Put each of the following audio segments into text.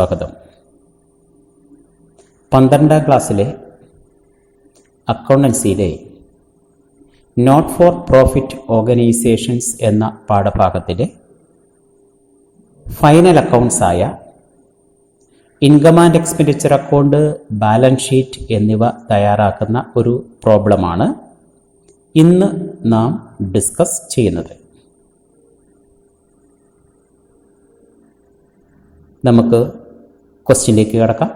സ്വാഗതം. 12ാം ക്ലാസ്സിലെ അക്കൗണ്ടൻസിയിലെ not for profit organisations എന്ന പാഠഭാഗത്തിലെ ഫൈനൽ അക്കൗണ്ട്സ് ആയ income and expenditure account, balance sheet എന്നിവ തയ്യാറാക്കുന്ന ഒരു പ്രോബ്ലമാണ് ഇന്ന് നാം ഡിസ്കസ് ചെയ്യുന്നത്. നമുക്ക് ക്വസ്റ്റ്യനിലേക്ക് കടക്കാം.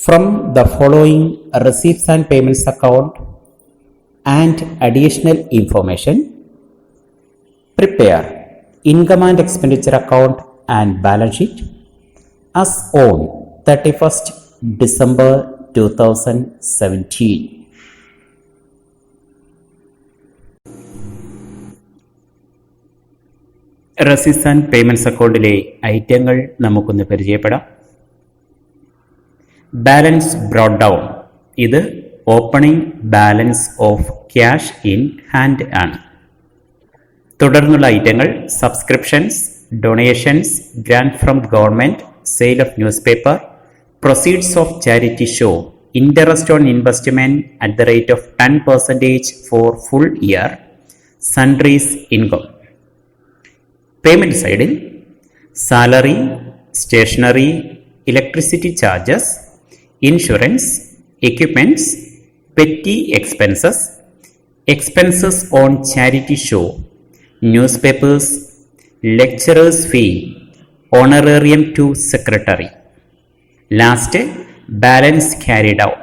From the following receipts and payments account and additional information prepare income and expenditure account and balance sheet as on 31st December 2017. Receipts and payments അക്കൗണ്ടിലെ ഐറ്റങ്ങൾ നമുക്കൊന്ന് പരിചയപ്പെടാം. ബാലൻസ് ബ്രോട്ട് ഡൗൺ, ഇത് opening balance of cash in hand ആണ്. തുടർന്നുള്ള ഐറ്റങ്ങൾ subscriptions, donations, grant from government, sale of newspaper, proceeds of charity show, interest on investment at the rate of 10% for full year, sundries income. Payment side, salary, stationery, electricity charges, insurance, equipments, petty expenses, expenses on charity show, newspapers, lecturers fee, honorarium to secretary. Last balance carry down.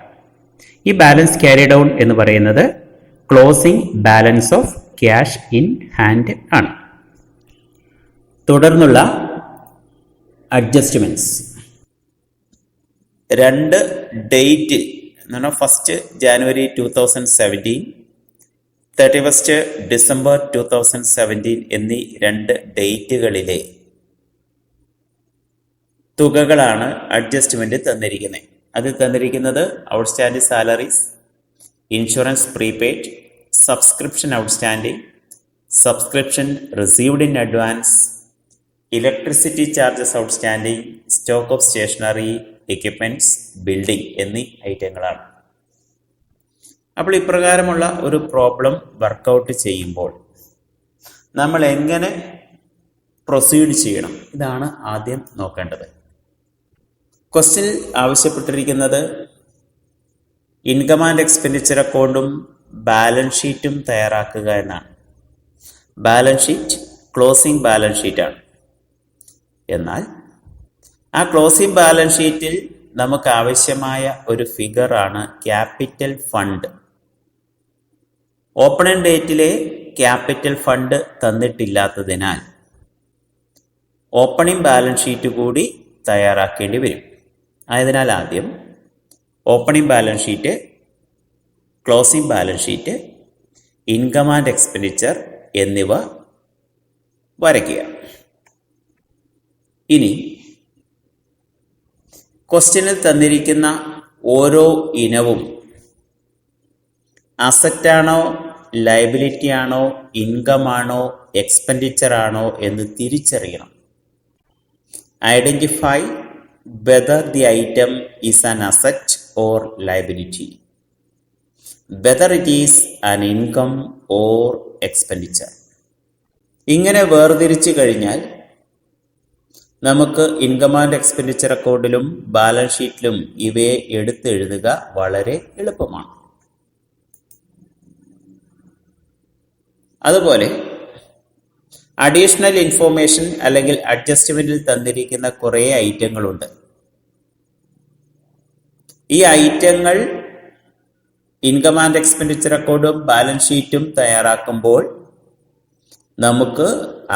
ഈ balance carry down എന്ന് പറയുന്നത് closing balance of cash in hand ആണ്. തുടർന്നുള്ള adjustments, 2 date എന്ന് പറഞ്ഞാൽ 1st January 2017, 31st December 2017 എന്നീ 2 ഡേറ്റുകളിലെ തുകകളാണ് adjustment തന്നിരിക്കുന്നത്. അത് തന്നിരിക്കുന്നത് outstanding salaries, insurance prepaid, subscription outstanding, subscription received in advance, electricity charges outstanding, stock of stationery, equipments, building എന്നീ ഐറ്റങ്ങളാണ്. അപ്പോൾ ഇപ്രകാരമുള്ള ഒരു പ്രോബ്ലം വർക്കൗട്ട് ചെയ്യുമ്പോൾ നമ്മൾ എങ്ങനെ പ്രൊസീഡ് ചെയ്യണം, ഇതാണ് ആദ്യം നോക്കേണ്ടത്. ക്വസ്റ്റ്യനിൽ ആവശ്യപ്പെട്ടിരിക്കുന്നത് ഇൻകം ആൻഡ് എക്സ്പെൻഡിച്ചർ അക്കൗണ്ടും ബാലൻസ് ഷീറ്റും തയ്യാറാക്കുക എന്നാണ്. ബാലൻസ് ഷീറ്റ് ക്ലോസിംഗ് ബാലൻസ് ഷീറ്റാണ്. എന്നാൽ ആ ക്ലോസിംഗ് ബാലൻസ് ഷീറ്റിൽ നമുക്ക് ആവശ്യമായ ഒരു ഫിഗറാണ് ക്യാപിറ്റൽ ഫണ്ട്. ഓപ്പണിംഗ് ഡേറ്റിലെ ക്യാപിറ്റൽ ഫണ്ട് തന്നിട്ടില്ലാത്തതിനാൽ ഓപ്പണിംഗ് ബാലൻസ് ഷീറ്റ് കൂടി തയ്യാറാക്കേണ്ടി വരും. ആയതിനാൽ ആദ്യം opening balance sheet, closing balance sheet, income and expenditure എന്നിവ വരയ്ക്കുക. ഇനി ക്വസ്റ്റ്യനിൽ തന്നിരിക്കുന്ന ഓരോ ഇനവും അസറ്റാണോ, ലയബിലിറ്റി ആണോ, ഇൻകം ആണോ, എക്സ്പെൻഡിച്ചർ ആണോ എന്ന് തിരിച്ചറിയണം. Identify whether the item is an asset or liability, whether it is an income or expenditure. ഇങ്ങനെ വേർതിരിച്ചു കഴിഞ്ഞാൽ നമുക്ക് ഇൻകം ആൻഡ് എക്സ്പെൻഡിച്ചർ അക്കൗണ്ടിലും ബാലൻസ് ഷീറ്റിലും ഇവയെ എടുത്തെഴുതുക വളരെ എളുപ്പമാണ്. അതുപോലെ അഡീഷണൽ ഇൻഫോർമേഷൻ അല്ലെങ്കിൽ അഡ്ജസ്റ്റ്മെന്റിൽ തന്നിരിക്കുന്ന കുറേ ഐറ്റങ്ങളുണ്ട്. ഈ ഐറ്റങ്ങൾ ഇൻകം ആൻഡ് എക്സ്പെൻഡിച്ചർ അക്കൗണ്ടും ബാലൻസ് ഷീറ്റും തയ്യാറാക്കുമ്പോൾ നമുക്ക്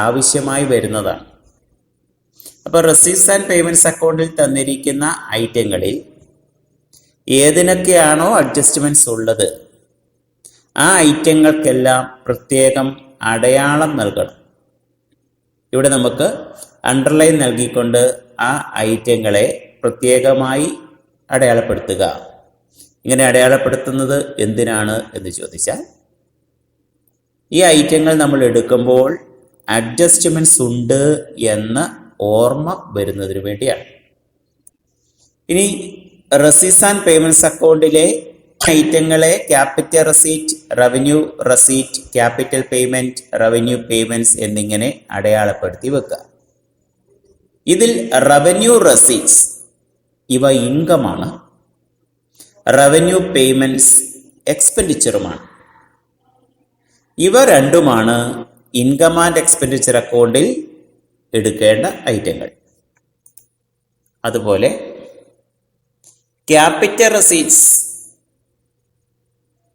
ആവശ്യമായി വരുന്നതാണ്. അപ്പോൾ റെസീപ്റ്റ്സ് ആൻഡ് പേയ്മെന്റ്സ് അക്കൗണ്ടിൽ തന്നിരിക്കുന്ന ഐറ്റങ്ങളിൽ ഏതിനൊക്കെയാണോ അഡ്ജസ്റ്റ്മെന്റ്സ് ഉള്ളത് ആ ഐറ്റങ്ങൾക്കെല്ലാം പ്രത്യേകം അടയാളം നൽകണം. ഇവിടെ നമുക്ക് അണ്ടർലൈൻ നൽകിക്കൊണ്ട് ആ ഐറ്റങ്ങളെ പ്രത്യേകമായി അടയാളപ്പെടുത്തുക. ഇങ്ങനെ അടയാളപ്പെടുത്തുന്നത് എന്തിനാണ് എന്ന് ചോദിച്ചാൽ, ഈ ഐറ്റങ്ങൾ നമ്മൾ എടുക്കുമ്പോൾ അഡ്ജസ്റ്റ്മെന്റ്സ് ഉണ്ട് എന്ന് ഓർമ്മ വരുന്നതിന് വേണ്ടിയാണ്. ഇനി റെസീറ്റ്സ് ആൻഡ് പേയ്മെന്റ്സ് അക്കൗണ്ടിലെ ഐറ്റങ്ങളെ capital receipt, revenue receipt, capital payment, revenue payments എന്നിങ്ങനെ അടയാളപ്പെടുത്തി വെക്കുക. ഇതിൽ റവന്യൂ റെസീറ്റ്സ് ഇവ ഇൻകമാണ്, റവന്യൂ പേയ്മെന്റ്സ് എക്സ്പെൻഡിച്ചറുമാണ്. ഇവ രണ്ടുമാണ് ഇൻകം ആൻഡ് എക്സ്പെൻഡിച്ചർ അക്കൗണ്ടിൽ എടുക്കേണ്ട ഐറ്റങ്ങൾ. അതുപോലെ ക്യാപിറ്റൽ റെസീറ്റ്സ്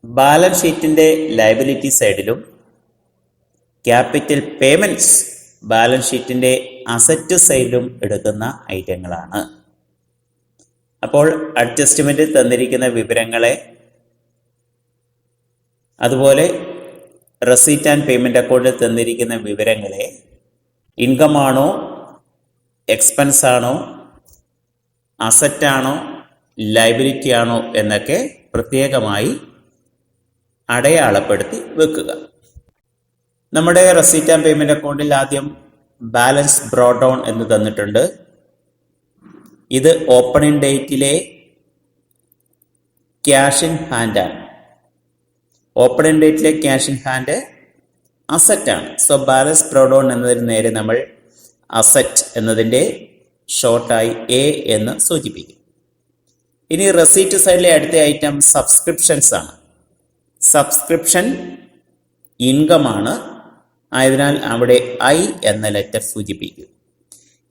ബാലൻസ് ഷീറ്റിന്റെ ലയബിലിറ്റി സൈഡിലും ക്യാപിറ്റൽ പേയ്മെന്റ്സ് ബാലൻസ് ഷീറ്റിന്റെ അസറ്റ് സൈഡിലും എടുക്കുന്ന ഐറ്റങ്ങളാണ്. അപ്പോൾ അഡ്ജസ്റ്റ്മെന്റിൽ തന്നിരിക്കുന്ന വിവരങ്ങളെ, അതുപോലെ റെസീറ്റ് ആൻഡ് പേയ്മെന്റ് അക്കൗണ്ടിൽ തന്നിരിക്കുന്ന വിവരങ്ങളെ ഇൻകം ആണോ, എക്സ്പെൻസ് ആണോ, അസറ്റ് ആണോ, ലയബിലിറ്റി ആണോ എന്നൊക്കെ പ്രത്യേകമായി അടയാളപ്പെടുത്തി വെക്കുക. നമ്മുടെ റെസീറ്റ് ആൻഡ് പേയ്മെന്റ് അക്കൗണ്ടിൽ ആദ്യം ബാലൻസ് ബ്രോട്ട് ഡൗൺ എന്ന് തന്നിട്ടുണ്ട്. ഇത് ഓപ്പണിംഗ് ഡേറ്റിലെ ക്യാഷ് ഇൻ ഹാൻഡ് ആണ്. ഓപ്പണിംഗ് ഡേറ്റിലെ ക്യാഷ് ഇൻ ഹാൻഡ് അസറ്റ് ആണ്. സോ ബാലൻസ് ബ്രോട്ട് ഡൗൺ എന്നതിന് നേരെ നമ്മൾ അസറ്റ് എന്നതിൻ്റെ ഷോർട്ടായി എ എന്ന് സൂചിപ്പിക്കും. ഇനി റെസീറ്റ് സൈഡിലെ അടുത്ത ഐറ്റം സബ്സ്ക്രിപ്ഷൻസ് ആണ്. സബ്സ്ക്രിപ്ഷൻ ഇൻകം ആണ്, ആയതിനാൽ അവിടെ ഐ എന്ന ലെറ്റർ സൂചിപ്പിക്കും.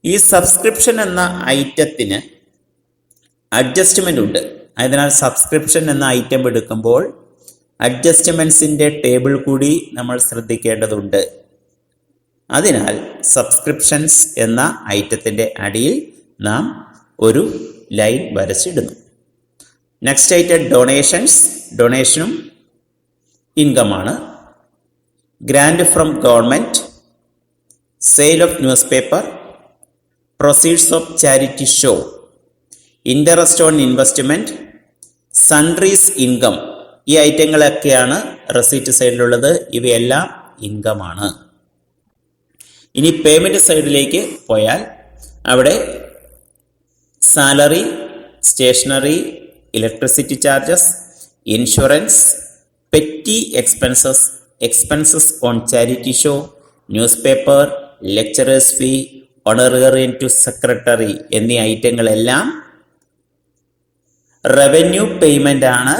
ഈ സബ്സ്ക്രിപ്ഷൻ എന്ന ഐറ്റത്തിന് അഡ്ജസ്റ്റ്മെന്റ് ഉണ്ട്. ആയതിനാൽ സബ്സ്ക്രിപ്ഷൻ എന്ന ഐറ്റം എടുക്കുമ്പോൾ അഡ്ജസ്റ്റ്മെന്റ്സിന്റെ ടേബിൾ കൂടി നമ്മൾ ശ്രദ്ധിക്കേണ്ടതുണ്ട്. അതിനാൽ സബ്സ്ക്രിപ്ഷൻസ് എന്ന ഐറ്റത്തിന്റെ അടിയിൽ നാം ഒരു ലൈൻ വരച്ചിടുന്നു. Next item donations. ഡൊണേഷനും ഇൻകമാണ്. Grant from government, sale of newspaper, proceeds of charity show, interest on investment, sundries income. ഈ ഐറ്റങ്ങളൊക്കെയാണ് റെസീറ്റ് സൈഡിലുള്ളത്. ഇവയെല്ലാം ഇൻകമാണ്. ഇനി പേയ്മെന്റ് സൈഡിലേക്ക് പോയാൽ അവിടെ salary, stationery, electricity charges, insurance, petty expenses, expenses on charity show, newspaper, lecturers fee, honorarium to secretary എന്നീ ഐറ്റങ്ങളെല്ലാം revenue payment ആണ്,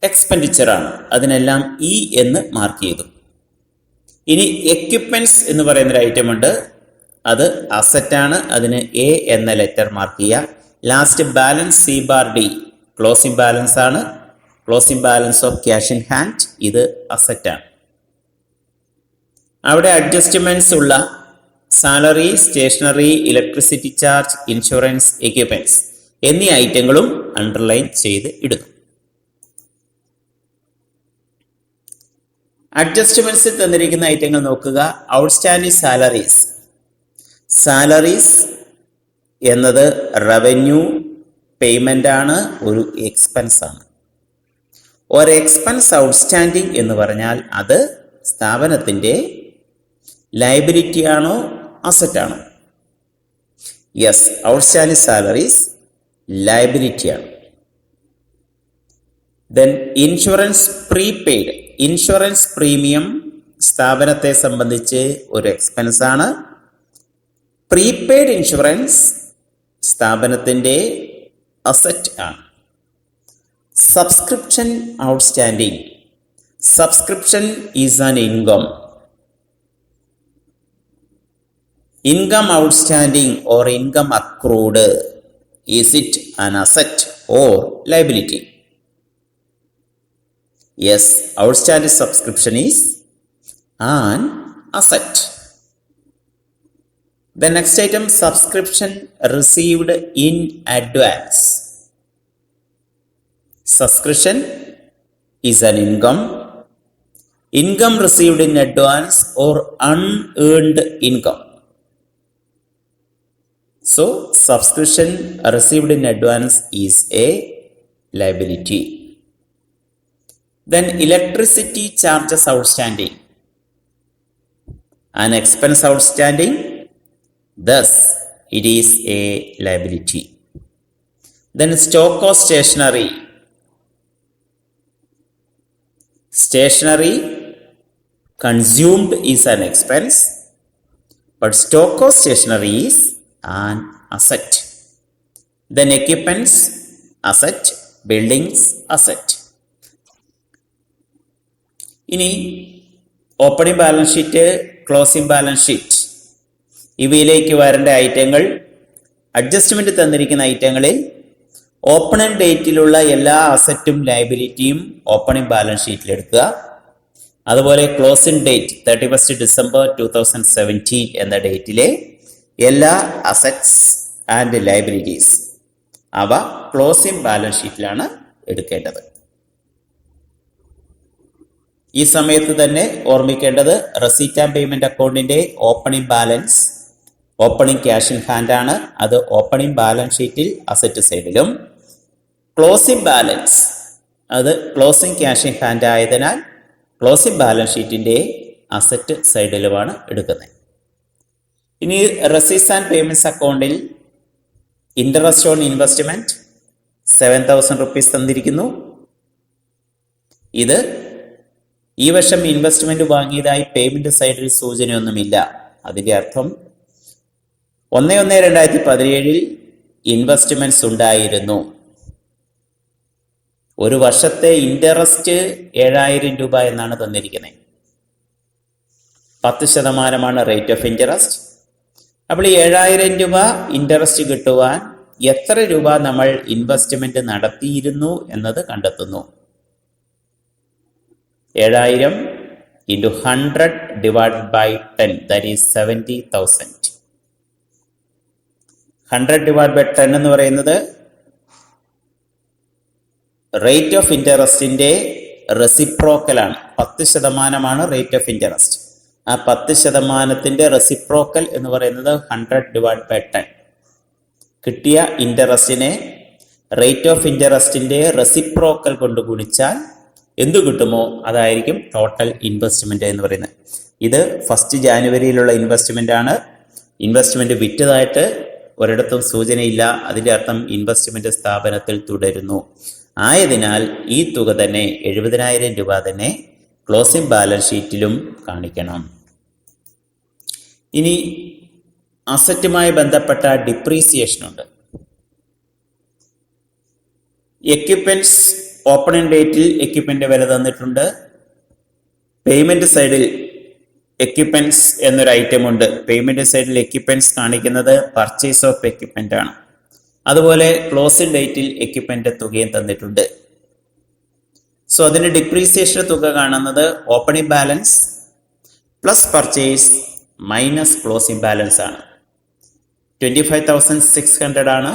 എക്സ്പെൻഡിച്ചർ ആണ്. അതിനെല്ലാം ഇ എന്ന് മാർക്ക് ചെയ്തു. ഇനി എക്യുപ്മെന്റ്സ് എന്ന് പറയുന്നൊരു ഐറ്റം ഉണ്ട്. അത് അസറ്റ് ആണ്. അതിന് എ എന്ന ലെറ്റർ മാർക്ക് ചെയ്യുക. Last balance C bar D closing balance ആണ്. Closing balance of cash in hand ഇത് അസറ്റ് ആണ്. അവിടെ അഡ്ജസ്റ്റ്മെന്റ്സ് ഉള്ള salary, stationery, electricity charge, insurance, equipments എന്നീ ഐറ്റങ്ങളും അണ്ടർലൈൻ ചെയ്ത് ഇടുന്നു. അഡ്ജസ്റ്റ്മെന്റ്സിൽ തന്നിരിക്കുന്ന ഐറ്റങ്ങൾ നോക്കുക. Outstanding salaries. സാലറീസ് എന്നത് റവന്യൂ പേയ്മെന്റ് ആണ്, ഒരു എക്സ്പെൻസ് ആണ്. ഒരു എക്സ്പെൻസ് ഔട്ട്സ്റ്റാൻഡിംഗ് എന്ന് പറഞ്ഞാൽ അത് സ്ഥാപനത്തിന്റെ ലയബിലിറ്റി ആണോ, അസറ്റ് ആണോ? യെസ്, ഔട്ട്സ്റ്റാൻഡിംഗ് സാലറീസ് ലയബിലിറ്റി ആണ്. Then insurance prepaid. Insurance premium സ്ഥാപനത്തെ സംബന്ധിച്ച് ഒരു എക്സ്പെൻസ് ആണ്. പ്രീപെയ്ഡ് ഇൻഷുറൻസ് സ്ഥാപനത്തിന്റെ അസറ്റ് ആണ്. Subscription outstanding. Subscription is an income. Income outstanding or income accrued, is it an asset or liability? Yes, outstanding subscription is an asset. The next item, subscription received in advance. Subscription is an income. Income received in advance or unearned income. So, subscription received in advance is a liability. Then, electricity charges outstanding. An expense outstanding, Thus, it is a liability. Then stock of stationery. Stationery consumed is an expense, but stock of stationery is an asset. Then equipments, asset, buildings, asset. ഇനി opening balance sheet, closing balance sheet ഇവയിലേക്ക് വരേണ്ട ഐറ്റങ്ങൾ, adjustment തന്നിരിക്കുന്ന ഐറ്റങ്ങളിൽ opening ഡേറ്റിലുള്ള എല്ലാ അസറ്റും ലയബിലിറ്റിയും opening balance ഷീറ്റിൽ എടുക്കുക. അതുപോലെ closing date 31 December 2017 എന്ന ഡേറ്റിലെ എല്ലാ അസറ്റ്സ് ആൻഡ് ലയബിലിറ്റീസ് അവ ക്ലോസിംഗ് ബാലൻസ് ഷീറ്റിലാണ് എടുക്കേണ്ടത്. ഈ സമയത്ത് തന്നെ ഓർമ്മിക്കേണ്ടത് റെസീറ്റ് ആൻഡ് പേയ്മെന്റ് അക്കൗണ്ടിന്റെ opening balance opening cash in hand ആണ്. അത് ഓപ്പണിംഗ് ബാലൻസ് ഷീറ്റിൽ അസറ്റ് സൈഡിലും, ക്ലോസിംഗ് ബാലൻസ് അത് ക്ലോസിംഗ് ക്യാഷ് ഇൻ ഹാൻഡ് ആയതിനാൽ ക്ലോസിംഗ് ബാലൻസ് ഷീറ്റിന്റെ അസറ്റ് സൈഡിലുമാണ് എടുക്കുന്നത്. ഇനി റെസീറ്റ്സ് ആൻഡ് പേയ്മെന്റ്സ് അക്കൗണ്ടിൽ ഇൻട്രസ്റ്റ് ഓൺ ഇൻവെസ്റ്റ്മെന്റ് 7,000 rupees തന്നിരിക്കുന്നു. ഇത് ഈ വർഷം ഇൻവെസ്റ്റ്മെന്റ് വാങ്ങിയതായി പേയ്മെന്റ് സൈഡിൽ സൂചനയൊന്നുമില്ല. അതിന്റെ അർത്ഥം 1/1/2017 ഇൻവെസ്റ്റ്മെന്റ്സ് ഉണ്ടായിരുന്നു. ഒരു വർഷത്തെ ഇൻട്രസ്റ്റ് 7,000 രൂപ എന്നാണ് തന്നിരിക്കുന്നത്. 10% റേറ്റ് ഓഫ് ഇൻട്രസ്റ്റ്. അപ്പോൾ 7,000 രൂപ ഇൻട്രസ്റ്റ് കിട്ടുവാൻ എത്ര രൂപ നമ്മൾ ഇൻവെസ്റ്റ്മെന്റ് നടത്തിയിരുന്നു എന്നത് കണ്ടെത്തുന്നു. 7,000 into 100 divided by 10, that is 70,000. 100 divided by 10 എന്ന് പറയുന്നത് റേറ്റ് ഓഫ് ഇൻട്രസ്റ്റിന്റെ റെസിപ്രോക്കലാണ്. 10% റേറ്റ് ഓഫ് ഇൻട്രസ്റ്റ്. ആ 10% റെസിപ്രോക്കൽ എന്ന് പറയുന്നത് 100 divided by 10. കിട്ടിയ ഇൻട്രസ്റ്റിനെ റേറ്റ് ഓഫ് ഇൻട്രസ്റ്റിന്റെ റെസിപ്രോക്കൽ കൊണ്ട് ഗുണിച്ചാൽ എന്തു കിട്ടുമോ അതായിരിക്കും ടോട്ടൽ ഇൻവെസ്റ്റ്മെന്റ് എന്ന് പറയുന്നത്. ഇത് 1 ജാനുവരിയിലുള്ള ഇൻവെസ്റ്റ്മെന്റ് ആണ്. ഇൻവെസ്റ്റ്മെന്റ് വിറ്റതായിട്ട് ഒരിടത്തും സൂചനയില്ല. അതിന്റെ അർത്ഥം ഇൻവെസ്റ്റ്മെന്റ് സ്ഥാപനത്തിൽ തുടരുന്നു. ആയതിനാൽ ഈ തുക തന്നെ 70,000 രൂപ തന്നെ ക്ലോസിംഗ് ബാലൻസ് ഷീറ്റിലും കാണിക്കണം. ഇനി അസറ്റുമായി ബന്ധപ്പെട്ട ഡിപ്രീസിയേഷൻ ഉണ്ട്. എക്യുപ്മെന്റ്സ് ഓപ്പണിംഗ് ഡേറ്റിൽ എക്യുപ്മെന്റ് വില തന്നിട്ടുണ്ട്. പേയ്മെന്റ് സൈഡിൽ എക്യുപ്മെന്റ്സ് എന്നൊരു ഐറ്റം ഉണ്ട്. പേയ്മെന്റ് സൈഡിൽ എക്യുപ്മെന്റ്സ് കാണിക്കുന്നത് പർച്ചേസ് ഓഫ് എക്യുപ്മെന്റ് ആണ്. അതുപോലെ ക്ലോസിംഗ് ഡേറ്റിൽ എക്യുപ്മെന്റ് തുകയും തന്നിട്ടുണ്ട്. സോ അതിന്റെ ഡിപ്രീസിയേഷൻ തുക കാണുന്നത് opening balance plus purchase minus closing balance ആണ്. 25,600 ആണ്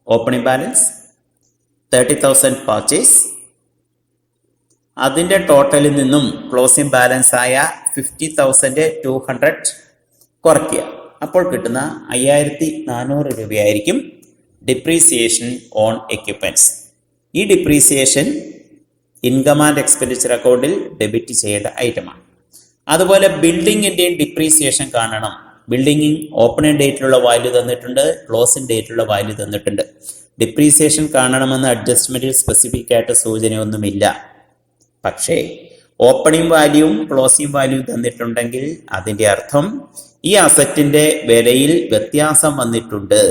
ഓപ്പണിംഗ് ബാലൻസ്, 30,000 പർച്ചേസ്. അതിന്റെ ടോട്ടലിൽ നിന്നും ക്ലോസിംഗ് ബാലൻസ് ആയ 50,200 കുറയ്ക്കുക. അപ്പോൾ കിട്ടുന്ന 5,400 രൂപയായിരിക്കും ഡിപ്രീസിയേഷൻ ഓൺ എക്യുപ്മെന്റ്സ്. ഈ ഡിപ്രീസിയേഷൻ ഇൻകം ആൻഡ് എക്സ്പെൻഡിച്ചർ അക്കൗണ്ടിൽ ഡെബിറ്റ് ചെയ്യേണ്ട ഐറ്റമാണ്. അതുപോലെ ബിൽഡിങ്ങിന്റെയും ഡിപ്രീസിയേഷൻ കാണണം. ബിൽഡിംഗ് ഓപ്പണിംഗ് ഡേറ്റിലുള്ള വാല്യൂ തന്നിട്ടുണ്ട്, ക്ലോസിംഗ് ഡേറ്റിലുള്ള വാല്യൂ തന്നിട്ടുണ്ട്. ഡിപ്രീസിയേഷൻ കാണണമെന്ന് അഡ്ജസ്റ്റ്മെന്റിൽ സ്പെസിഫിക് ആയിട്ട് സൂചനയൊന്നുമില്ല. പക്ഷേ ഓപ്പണിംഗ് വാല്യൂവും ക്ലോസിംഗ് വാല്യൂവും തന്നിട്ടുണ്ടെങ്കിൽ അതിന്റെ അർത്ഥം ഈ അസറ്റിന്റെ വിലയിൽ വ്യത്യാസം വന്നിട്ടുണ്ട്.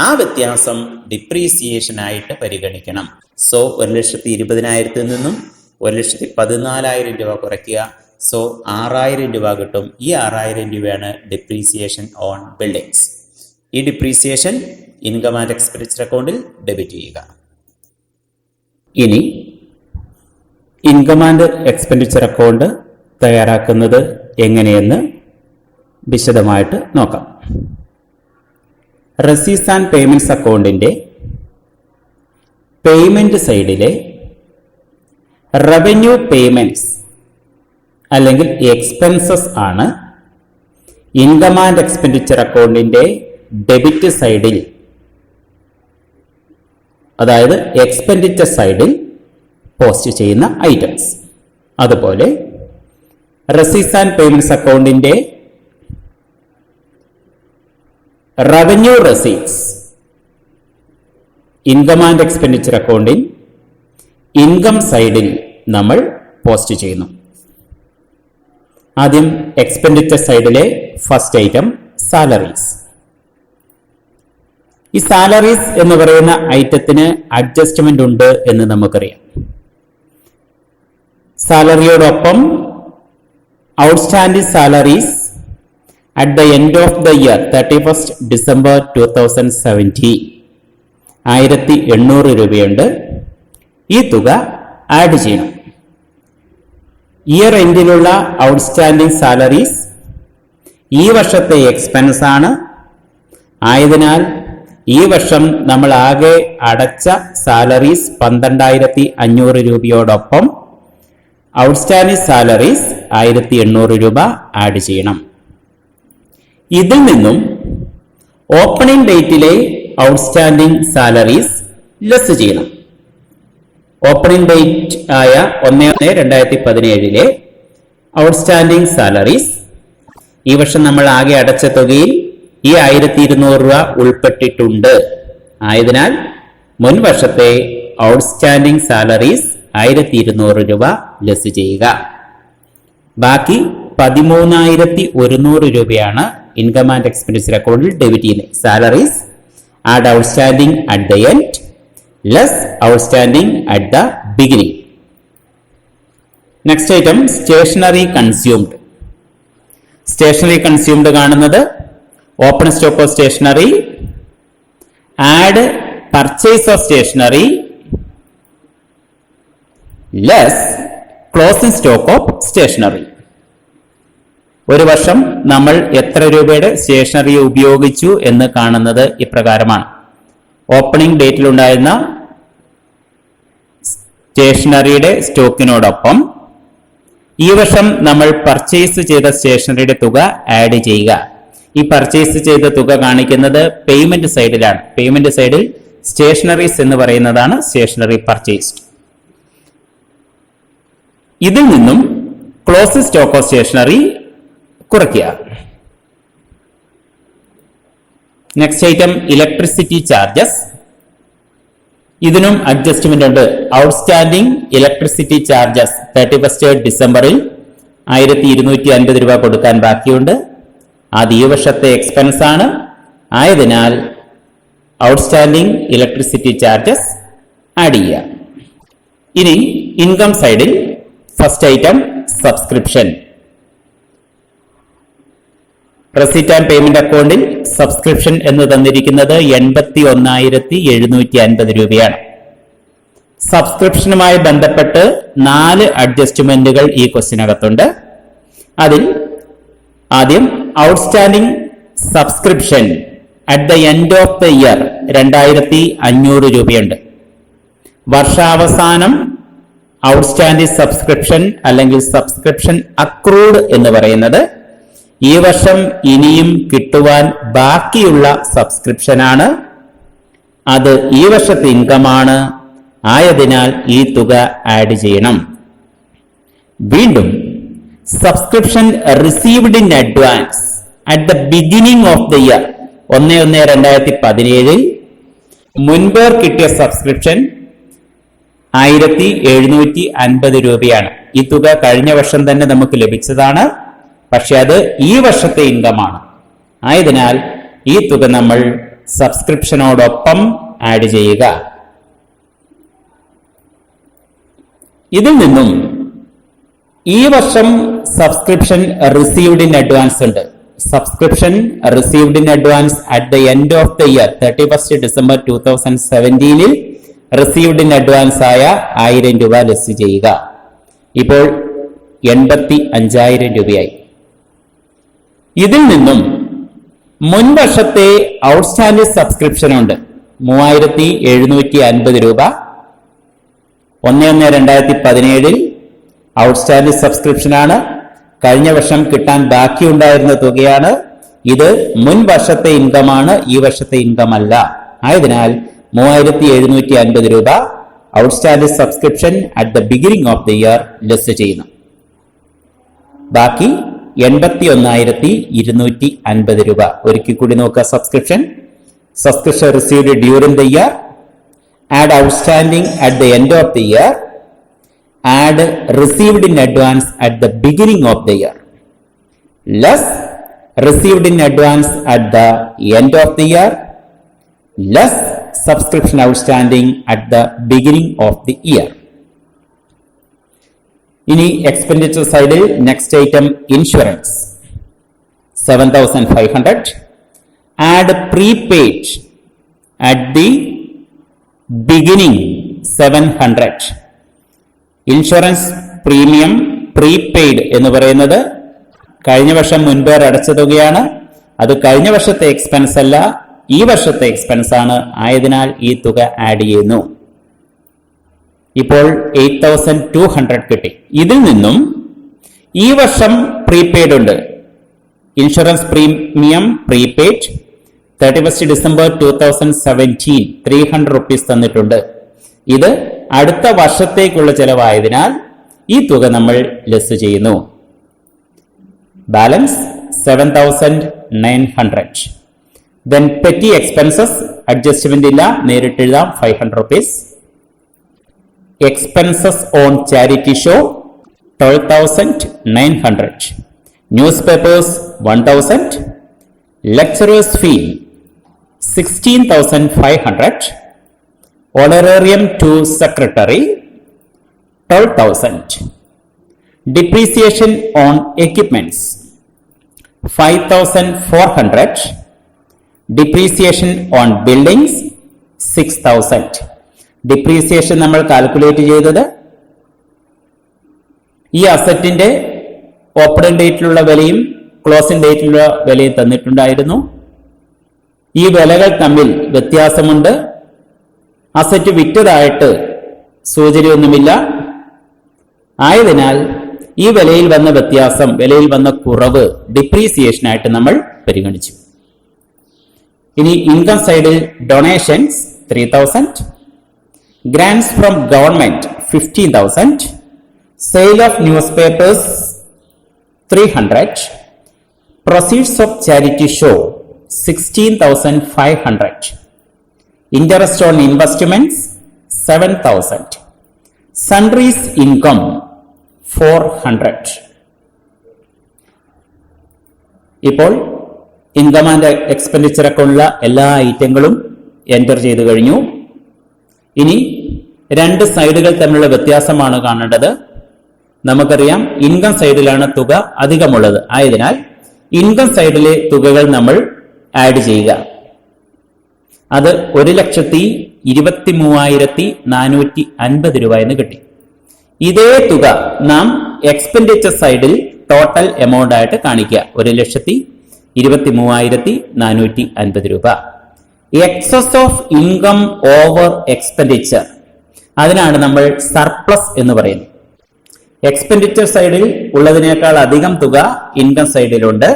ആ വ്യത്യാസം ഡിപ്രീസിയേഷൻ ആയിട്ട് പരിഗണിക്കണം. സോ 1,20,000 നിന്നും 1,14,000 രൂപ കുറയ്ക്കുക. സോ 6,000 രൂപ കിട്ടും. ഈ 6,000 രൂപയാണ് ഡിപ്രീസിയേഷൻ ഓൺ ബിൽഡിങ്സ്. ഈ ഡിപ്രീസിയേഷൻ ഇൻകം ആൻഡ് എക്സ്പെൻഡിച്ചർ അക്കൗണ്ടിൽ ഡെബിറ്റ് ചെയ്യുക. ഇനി ഇൻകം ആൻഡ് എക്സ്പെൻഡിച്ചർ അക്കൗണ്ട് തയ്യാറാക്കുന്നത് എങ്ങനെയെന്ന് വിശദമായിട്ട് നോക്കാം. റെസീറ്റ്സ് ആൻഡ് പേയ്മെന്റ്സ് അക്കൗണ്ടിന്റെ പേയ്മെന്റ് സൈഡിലെ റവന്യൂ പേയ്മെന്റ്സ് അല്ലെങ്കിൽ എക്സ്പെൻസസ് ആണ് ഇൻകം ആൻഡ് എക്സ്പെൻഡിച്ചർ അക്കൗണ്ടിന്റെ ഡെബിറ്റ് സൈഡിൽ, അതായത് എക്സ്പെൻഡിച്ചർ സൈഡിൽ പോസ്റ്റ് ചെയ്യുന്ന ഐറ്റംസ്. അതുപോലെ റെസീറ്റ്സ് ആൻഡ് പേയ്മെന്റ്സ് അക്കൗണ്ടിന്റെ revenue receipts income and expenditure അക്കൗണ്ടിൽ ഇൻകം സൈഡിൽ നമ്മൾ പോസ്റ്റ് ചെയ്യുന്നു. ആദ്യം എക്സ്പെൻഡിച്ചർ സൈഡിലെ ഫസ്റ്റ് ഐറ്റം സാലറീസ്. ഈ സാലറീസ് എന്ന് പറയുന്ന ഐറ്റത്തിന് അഡ്ജസ്റ്റ്മെന്റ് ഉണ്ട് എന്ന് നമുക്കറിയാം. സാലറിയോടൊപ്പം outstanding salaries at the end of the year 31st December 2017 1800 രൂപയുണ്ട്. ഈ തുക ആഡ് ചെയ്യണം. ഇയർ എൻഡിലുള്ള ഔട്ട്സ്റ്റാൻഡിംഗ് സാലറീസ് ഈ വർഷത്തെ എക്സ്പെൻസ് ആണ്. ആയതിനാൽ ഈ വർഷം നമ്മൾ ആകെ അടച്ച സാലറീസ് 12,500 രൂപയോടൊപ്പം ഔട്ട്സ്റ്റാൻഡിംഗ് സാലറീസ് 1,800 രൂപ ആഡ് ചെയ്യണം. ഇതിൽ നിന്നും ഓപ്പണിംഗ് ഡേറ്റിലെ ഔട്ട്സ്റ്റാൻഡിംഗ് സാലറീസ് ലെസ് ചെയ്യണം. ഓപ്പണിംഗ് ഡേറ്റ് ആയ 1/1/2017 ഔട്ട്സ്റ്റാൻഡിംഗ് സാലറീസ് ഈ വർഷം നമ്മൾ ആകെ അടച്ച തുകയിൽ ഈ 1,200 രൂപ ഉൾപ്പെട്ടിട്ടുണ്ട്. ആയതിനാൽ മുൻ വർഷത്തെ ഔട്ട്സ്റ്റാൻഡിംഗ് സാലറീസ് 1,200 രൂപ ലെസ് ചെയ്യുക. ബാക്കി 13,100 രൂപയാണ് ഇൻകം ആൻഡ് എക്സ്പെൻഡിച്ചർ അക്കൗണ്ടിൽ ഡെബിറ്റ് ചെയ്യുന്നത്. Salaries add outstanding at the end less outstanding at the beginning. Next item stationery consumed. Stationery consumed കാണുന്നത് open stock of stationery add purchase of stationery less closing stock of stationery. ഒരു വർഷം നമ്മൾ എത്ര രൂപയുടെ stationery ഉപയോഗിച്ചു എന്ന് കാണുന്നത് ഇപ്രകാരമാണ്. ഓപ്പണിംഗ് ഡേറ്റിലുണ്ടായിരുന്ന സ്റ്റേഷനറിയുടെ സ്റ്റോക്കിനോടൊപ്പം ഈ വർഷം നമ്മൾ പർച്ചേസ് ചെയ്ത സ്റ്റേഷനറിയുടെ തുക ആഡ് ചെയ്യുക. ഈ പർച്ചേസ് ചെയ്ത തുക കാണിക്കുന്നത് പേയ്മെന്റ് സൈഡിലാണ്. പേയ്മെന്റ് സൈഡിൽ സ്റ്റേഷനറീസ് എന്ന് പറയുന്നതാണ് സ്റ്റേഷനറി പർച്ചേസ്ഡ്. ഇതിൽ നിന്നും ക്ലോസ് സ്റ്റോക്ക് ഓഫ് സ്റ്റേഷനറി കുറയ്ക്കുക. Next item electricity charges. ഇതിനും അഡ്ജസ്റ്റ്മെന്റ് ഉണ്ട്. Outstanding electricity charges 31st December 1,250 രൂപ കൊടുക്കാൻ ബാക്കിയുണ്ട്. അത് ഈ വർഷത്തെ എക്സ്പെൻസ് ആണ്. ആയതിനാൽ ഔട്ട്സ്റ്റാൻഡിംഗ് ഇലക്ട്രിസിറ്റി ചാർജസ് ആഡ് ചെയ്യുക. ഇനി ഇൻകം സൈഡിൽ first item subscription. Receipt and payment അക്കൗണ്ടിൽ സബ്സ്ക്രിപ്ഷൻ എന്ന് തന്നിരിക്കുന്നത് 81,750 രൂപയാണ്. സബ്സ്ക്രിപ്ഷനുമായി ബന്ധപ്പെട്ട് 4 അഡ്ജസ്റ്റ്മെന്റുകൾ ഈ ക്വസ്റ്റിനകത്തുണ്ട്. അതിൽ ആദ്യം outstanding subscription at the end of the year 2,500 രൂപയുണ്ട്. വർഷാവസാനം ഔട്ട്സ്റ്റാൻഡിംഗ് സബ്സ്ക്രിപ്ഷൻ അല്ലെങ്കിൽ സബ്സ്ക്രിപ്ഷൻ അക്രൂഡ് എന്ന് പറയുന്നത് ഈ വർഷം ഇനിയും കിട്ടുവാൻ ബാക്കിയുള്ള സബ്സ്ക്രിപ്ഷനാണ്. അത് ഈ വർഷത്തെ ഇൻകമാണ്. ആയതിനാൽ ഈ തുക ആഡ് ചെയ്യണം. വീണ്ടും subscription received in advance at the beginning of the year 1/1/2017 മുൻപേർ കിട്ടിയ സബ്സ്ക്രിപ്ഷൻ 1,750 രൂപയാണ്. ഈ തുക കഴിഞ്ഞ വർഷം തന്നെ നമുക്ക് ലഭിച്ചതാണ്. പക്ഷെ അത് ഈ വർഷത്തെ ഇൻകമാണ്. ആയതിനാൽ ഈ തുക നമ്മൾ സബ്സ്ക്രിപ്ഷനോടൊപ്പം ആഡ് ചെയ്യുക. ഇതിൽ നിന്നും ഈ വർഷം സബ്സ്ക്രിപ്ഷൻ റിസീവ്ഡ് ഇൻ അഡ്വാൻസ് ഉണ്ട്. Subscription received in advance at the end of the year 31st December 2017 received in advance ആയ 1,000 രൂപ ലെസ് ചെയ്യുക. ഇപ്പോൾ 85,000 രൂപയായി. ഇതിൽ നിന്നും മുൻ വർഷത്തെ ഔട്ട്സ്റ്റാൻഡിംഗ് സബ്സ്ക്രിപ്ഷൻ ഉണ്ട് 3,750 രൂപ. 1/1/2017 ഔട്ട്സ്റ്റാൻഡിംഗ് സബ്സ്ക്രിപ്ഷൻ ആണ്. കഴിഞ്ഞ വർഷം കിട്ടാൻ ബാക്കിയുണ്ടായിരുന്ന തുകയാണ്. ഇത് മുൻ വർഷത്തെ ഇൻകമാണ്, ഈ വർഷത്തെ ഇൻകം അല്ല. ആയതിനാൽ 3,750 രൂപ outstanding subscription at the beginning of the year less ചെയ്യുന്നു. ബാക്കി 81,250 രൂപ. ഒരിക്കൽ കൂടി നോക്കുക. Subscription received during the year, add outstanding at the end of the year, add received in advance at the beginning of the year, less received in advance at the end of the year, less subscription outstanding at the beginning of the year. ഇനി expenditure സൈഡിൽ next item insurance 7,500. Add prepaid at the beginning 700. Insurance premium prepaid എന്ന് പറയുന്നത് കഴിഞ്ഞ വർഷം മുൻപേർ അടച്ച തുകയാണ്. അത് കഴിഞ്ഞ വർഷത്തെ എക്സ്പെൻസ് അല്ല, ഈ വർഷത്തെ എക്സ്പെൻസ് ആണ്. ആയതിനാൽ ഈ തുക ആഡ് ചെയ്യുന്നു. ഇപ്പോൾ 8,200 കിട്ടി. ഇതിൽ നിന്നും ഈ വർഷം പ്രീപെയ്ഡ് ഉണ്ട്. Insurance premium prepaid 31 December 2017 300 rupees തന്നിട്ടുണ്ട്. ഇത് അടുത്ത വർഷത്തേക്കുള്ള ചെലവായതിനാൽ ഈ തുക നമ്മൾ ലെസ് ചെയ്യുന്നു. Balance 7,900. Then petty expenses adjustment ഇല്ല, നേരിട്ട് എഴുതാം 500 rupees. Expenses on charity show 12,900. ന്യൂസ്പേപ്പേഴ്സ് 1,000. lecturers fee 16,500. honorarium to secretary 12,000. depreciation on equipments 5,400. depreciation on buildings 6,000. Depreciation നമ്മൾ കാൽക്കുലേറ്റ് ചെയ്തത് ഈ അസറ്റിന്റെ ഓപ്പണിംഗ് ഡേറ്റിലുള്ള വിലയും ക്ലോസിംഗ് ഡേറ്റിലുള്ള വിലയും തന്നിട്ടുണ്ടായിരുന്നു. ഈ വിലകൾ തമ്മിൽ വ്യത്യാസമുണ്ട്. അസറ്റ് വിറ്റതായിട്ട് സൂചനയൊന്നുമില്ല. ആയതിനാൽ ഈ വിലയിൽ വന്ന വ്യത്യാസം, വിലയിൽ വന്ന കുറവ് ഡിപ്രീസിയേഷനായിട്ട് നമ്മൾ പരിഗണിച്ചു. ഇനി ഇൻകം സൈഡിൽ donations 3,000. grants from government 15,000. sale of newspapers 300. proceeds of charity show 16,500. interest on investments 7,000. sundries income 400. ഇപ്പോൾ ഇൻകം ആൻഡ് എക്സ്പെൻഡിച്ചർ അക്കൗണ്ടിലുള്ള എല്ലാ ഐറ്റങ്ങളും എൻ്റർ ചെയ്തു കഴിഞ്ഞു. ഇനി രണ്ട് സൈഡുകൾ തമ്മിലുള്ള വ്യത്യാസമാണ് കാണേണ്ടത്. നമുക്കറിയാം ഇൻകം സൈഡിലാണ് തുക അധികമുള്ളത്. ആയതിനാൽ ഇൻകം സൈഡിലെ തുകകൾ നമ്മൾ ആഡ് ചെയ്യുക. അത് 1,23,450 രൂപ എന്ന് കിട്ടി. ഇതേ തുക നാം എക്സ്പെൻഡിച്ചർ സൈഡിൽ ടോട്ടൽ എമൗണ്ട് ആയിട്ട് കാണിക്കുക. 1,23,450 രൂപ. Excess of income over expenditure, അതിനാണ് നമ്മൾ സർപ്ലസ് എന്ന് പറയുന്നത്. എക്സ്പെൻഡിച്ചർ സൈഡിൽ ഉള്ളതിനേക്കാൾ അധികം തുക ഇൻകം സൈഡിലുണ്ട്.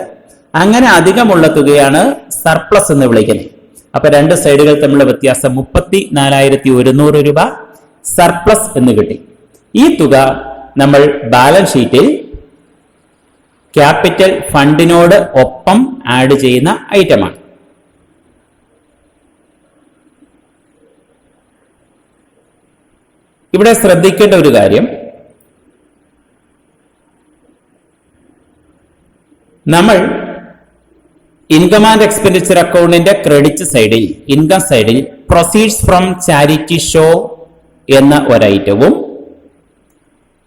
അങ്ങനെ അധികമുള്ള തുകയാണ് സർപ്ലസ് എന്ന് വിളിക്കുന്നത്. അപ്പൊ രണ്ട് സൈഡുകൾ തമ്മിലുള്ള വ്യത്യാസം 34,100 രൂപ സർപ്ലസ് എന്ന് കിട്ടി. ഈ തുക നമ്മൾ ബാലൻസ് ഷീറ്റിൽ ക്യാപിറ്റൽ ഫണ്ടിനോട് ഒപ്പം ആഡ് ചെയ്യുന്ന ഐറ്റമാണ്. ഇവിടെ ശ്രദ്ധിക്കേണ്ട ഒരു കാര്യം, നമ്മൾ ഇൻകം ആൻഡ് എക്സ്പെൻഡിച്ചർ അക്കൗണ്ടിന്റെ ക്രെഡിറ്റ് സൈഡിൽ, ഇൻകം സൈഡിൽ പ്രൊസീഡ്സ് ഫ്രം ചാരിറ്റി ഷോ എന്ന ഒരൈറ്റവും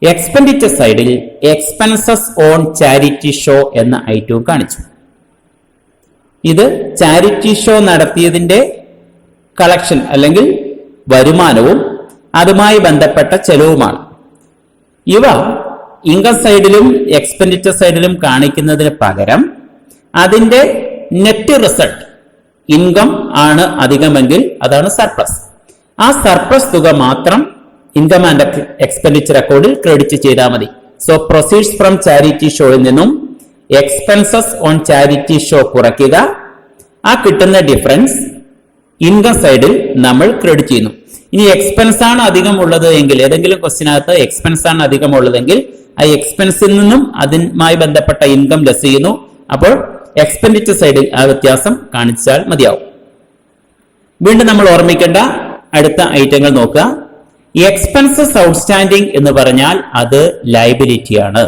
എക്സ്പെൻഡിച്ചർ സൈഡിൽ എക്സ്പെൻസസ് ഓൺ ചാരിറ്റി ഷോ എന്ന ഐറ്റവും കാണിച്ചു. ഇത് ചാരിറ്റി ഷോ നടത്തിയതിന്റെ കളക്ഷൻ അല്ലെങ്കിൽ വരുമാനവും അതുമായി ബന്ധപ്പെട്ട ചെലവുമാണ്. ഇവ ഇൻകം സൈഡിലും എക്സ്പെൻഡിച്ചർ സൈഡിലും കാണിക്കുന്നതിന് പകരം അതിന്റെ നെറ്റ് റിസൾട്ട് ഇൻകം ആണ് അധികമെങ്കിൽ അതാണ് സർപ്ലസ്. ആ സർപ്ലസ് തുക മാത്രം ഇൻകം ആൻഡ് എക്സ്പെൻഡിച്ചർ അക്കൗണ്ടിൽ ക്രെഡിറ്റ് ചെയ്താൽ മതി. സോ പ്രൊസീഡ്സ് ഫ്രം ചാരിറ്റി ഷോയിൽ നിന്നും എക്സ്പെൻസസ് ഓൺ ചാരിറ്റി ഷോ കുറയ്ക്കുക. ആ കിട്ടുന്ന ഡിഫറൻസ് ഇൻകം സൈഡിൽ നമ്മൾ ക്രെഡിറ്റ് ചെയ്യുന്നു. ഇനി എക്സ്പെൻസ് ആണ് അധികം ഉള്ളത് എങ്കിൽ, ഏതെങ്കിലും ക്വസ്റ്റിനകത്ത് എക്സ്പെൻസ് ആണ് അധികം ഉള്ളതെങ്കിൽ ആ എക്സ്പെൻസിൽ നിന്നും അതുമായി ബന്ധപ്പെട്ട ഇൻകം ലെസ് ചെയ്യുന്നു. അപ്പോൾ എക്സ്പെൻഡിച്ചർ സൈഡിൽ ആ വ്യത്യാസം കാണിച്ചാൽ മതിയാവും. വീണ്ടും നമ്മൾ ഓർമ്മിക്കേണ്ട അടുത്ത ഐറ്റങ്ങൾ നോക്കുക. എക്സ്പെൻസസ് ഔട്ട്സ്റ്റാൻഡിംഗ് എന്ന് പറഞ്ഞാൽ അത് ലയബിലിറ്റിയാണ്.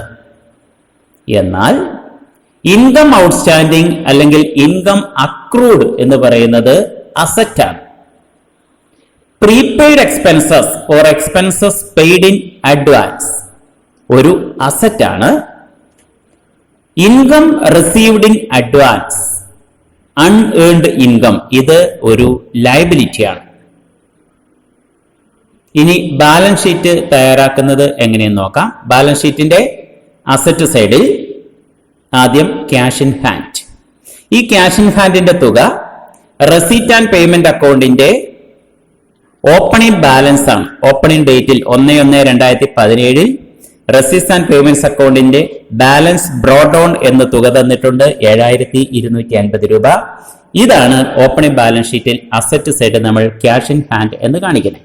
എന്നാൽ ഇൻകം ഔട്ട്സ്റ്റാൻഡിംഗ് അല്ലെങ്കിൽ ഇൻകം അക്രൂഡ് എന്ന് പറയുന്നത് അസറ്റാണ്. Prepaid expenses or expenses paid in advance ഒരു അസറ്റാണ്. Income received in advance, unearned income, ഇത് ഒരു ലയബിലിറ്റിയാണ്. ഇനി ബാലൻസ് ഷീറ്റ് തയ്യാറാക്കുന്നത് എങ്ങനെയെന്ന് നോക്കാം. ബാലൻസ് ഷീറ്റിന്റെ അസറ്റ് സൈഡിൽ ആദ്യം ക്യാഷ് ഇൻ ഹാൻഡ്. ഈ ക്യാഷ് ഇൻ ഹാൻഡിന്റെ തുക റെസീറ്റ് ആൻഡ് പേയ്മെന്റ് അക്കൗണ്ടിന്റെ ഓപ്പണിംഗ് ബാലൻസ് ആണ്. ഓപ്പണിംഗ് ഡേറ്റിൽ 1/1/2017 റെസീറ്റ്സ് ആൻഡ് പേയ്മെന്റ്സ് അക്കൗണ്ടിന്റെ ബാലൻസ് ബ്രോഡ് ഓൺ എന്ന തുക തന്നിട്ടുണ്ട്, 7250 രൂപ. ഇതാണ് ഓപ്പണിംഗ് ബാലൻസ് ഷീറ്റിൽ അസറ്റ് സൈഡ് നമ്മൾ ക്യാഷ് ഇൻ ഹാൻഡ് എന്ന് കാണിക്കുന്നത്.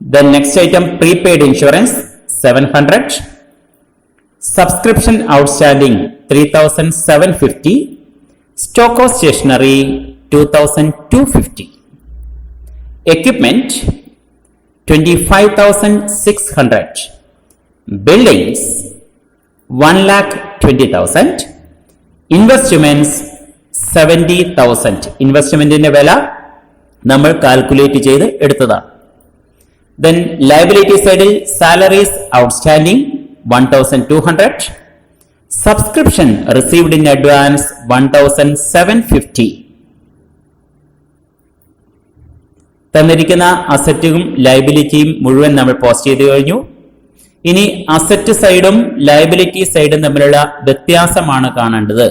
Then next item, prepaid insurance 700, subscription outstanding 3750, stock of stationery 2250, equipment 25,600, buildings 1,20,000, investments 70,000. ഇൻവെസ്റ്റ്മെന്റിന്റെ വില നമ്മൾ കാൽക്കുലേറ്റ് ചെയ്ത് എടുത്തതാണ്. Then liability side, salaries outstanding 1,200, subscription received in advance 1,750. തന്നിരിക്കുന്ന അസറ്റും ലയബിലിറ്റിയും മുഴുവൻ നമ്മൾ പോസ്റ്റ് ചെയ്ത് കഴിഞ്ഞു. ഇനി അസറ്റ് സൈഡും ലയബിലിറ്റി സൈഡും തമ്മിലുള്ള വ്യത്യാസമാണ് കാണേണ്ടത്.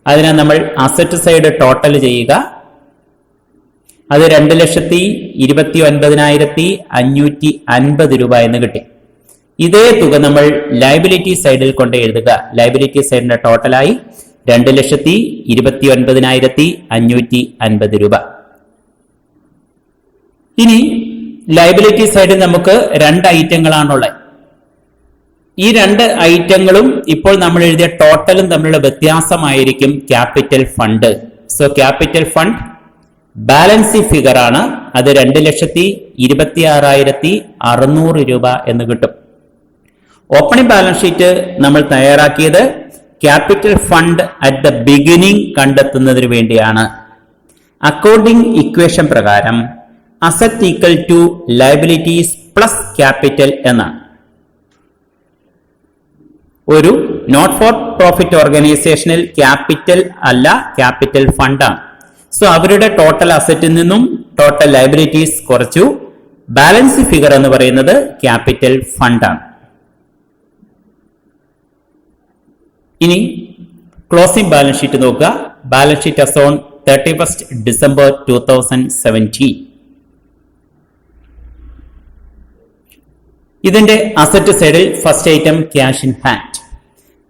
അതിനാൽ നമ്മൾ അസറ്റ് സൈഡ് ടോട്ടൽ ചെയ്യുക. അത് 2,29,550 രൂപ എന്ന് കിട്ടി. ഇതേ തുക നമ്മൾ ലയബിലിറ്റി സൈഡിൽ കൊണ്ട് എഴുതുക. ലയബിലിറ്റി സൈഡിന്റെ ടോട്ടലായി 2,29,550 രൂപ. ഇനി ലയബിലിറ്റി സൈഡിൽ നമുക്ക് 2 ഐറ്റങ്ങളാണുള്ളത്. ഈ 2 ഐറ്റങ്ങളും ഇപ്പോൾ നമ്മൾ എഴുതിയ ടോട്ടലും തമ്മിലുള്ള വ്യത്യാസമായിരിക്കും capital fund. So capital fund balance figure ആണ്. അത് 2,26,600 രൂപ എന്ന് കിട്ടും. ഓപ്പണിംഗ് ബാലൻസ് ഷീറ്റ് നമ്മൾ തയ്യാറാക്കിയത് capital fund at the beginning കണ്ടെത്തുന്നതിന് വേണ്ടിയാണ്. അക്കൗണ്ടിംഗ് ഇക്വേഷൻ പ്രകാരം asset equal to liabilities plus capital എന്നാണ്. ഒരു നോട്ട് ഫോർ പ്രോഫിറ്റ് ഓർഗനൈസേഷനിൽ ക്യാപിറ്റൽ അല്ല, ക്യാപിറ്റൽ ഫണ്ടാണ്. സോ അവരുടെ ടോട്ടൽ അസറ്റിൽ നിന്നും ടോട്ടൽ ലയബിലിറ്റീസ് കുറച്ചു. ബാലൻസ് ഫിഗർ എന്ന് പറയുന്നത് ക്യാപിറ്റൽ ഫണ്ടാണ്. ഇനി ക്ലോസിംഗ് ബാലൻസ് ഷീറ്റ് നോക്കുക. Balance sheet as on 31st December 2017. ഇതിന്റെ അസറ്റ് സൈഡിൽ first item cash in hand.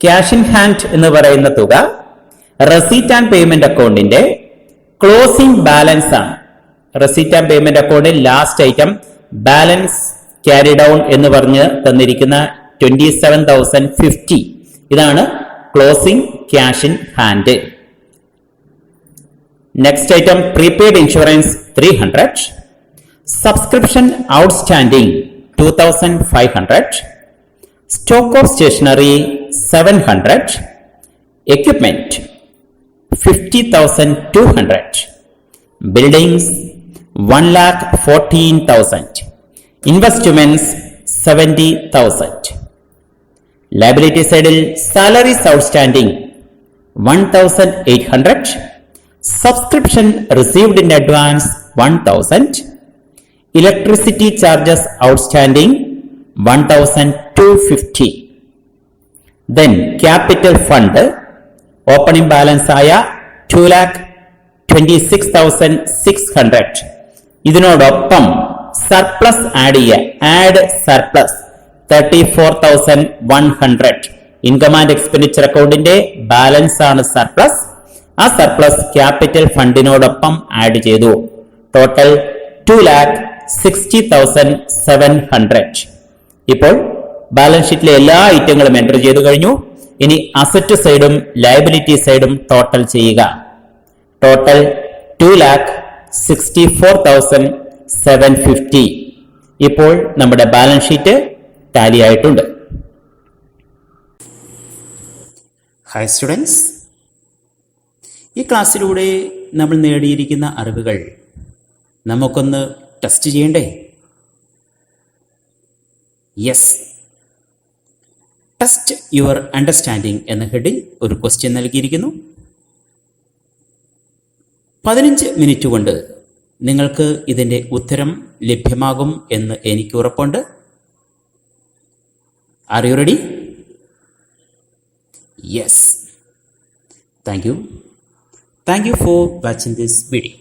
Cash in hand എന്ന് പറയുന്ന തുക റെസീറ്റ് ആൻഡ് പേയ്മെന്റ് അക്കൗണ്ടിന്റെ ക്ലോസിംഗ് ബാലൻസ് ആണ്. റെസീറ്റ് ആൻഡ് പേയ്മെന്റ് അക്കൗണ്ടിൽ last item balance carry down എന്ന് പറഞ്ഞ് തന്നിരിക്കുന്ന 27,050. ഇതാണ് closing cash in hand. Next item prepaid insurance 300, subscription outstanding 2,500, stock of stationery 700, equipment 50,200, buildings 1,14,000, investments 70,000. Liability side salaries outstanding 1,800, subscription received in advance 1,000, electricity charges outstanding 1,250. Then capital fund opening balance ആയ 2,26,600. ഇതിനോടൊപ്പം surplus add ചെയ്യുക. Add surplus 34,100. Income and expenditure അക്കൗണ്ടിന്റെ balance ആണ് surplus. ആ surplus capital ഫണ്ടിനോടൊപ്പം add ചെയ്തു. Total 2,60,700. ഇപ്പോൾ balance ഷീറ്റിലെ എല്ലാ ഐറ്റങ്ങളും എൻ്റർ ചെയ്തു കഴിഞ്ഞു. ഇനി അസറ്റ് സൈഡും ലയബിലിറ്റി സൈഡും ടോട്ടൽ ചെയ്യുക. ടോട്ടൽ 2,64,750. ഇപ്പോൾ നമ്മുടെ ബാലൻസ് ഷീറ്റ് ടാലി ആയിട്ടുണ്ട്. ഹായ് സ്റ്റുഡൻസ്, ഈ ക്ലാസ്സിലൂടെ നമ്മൾ നേടിയിരിക്കുന്ന അറിവുകൾ നമുക്കൊന്ന് ടെസ്റ്റ് ചെയ്യണ്ടേ? യെസ്, ടെസ്റ്റ് യുവർ അണ്ടർസ്റ്റാൻഡിംഗ് എന്ന ഹെഡിൽ ഒരു ക്വസ്റ്റ്യൻ നൽകിയിരിക്കുന്നു. 15 മിനിറ്റ് കൊണ്ട് നിങ്ങൾക്ക് ഇതിൻ്റെ ഉത്തരം ലഭ്യമാകും എന്ന് എനിക്ക് ഉറപ്പുണ്ട്. Are you ready? Yes. Thank you for watching this video.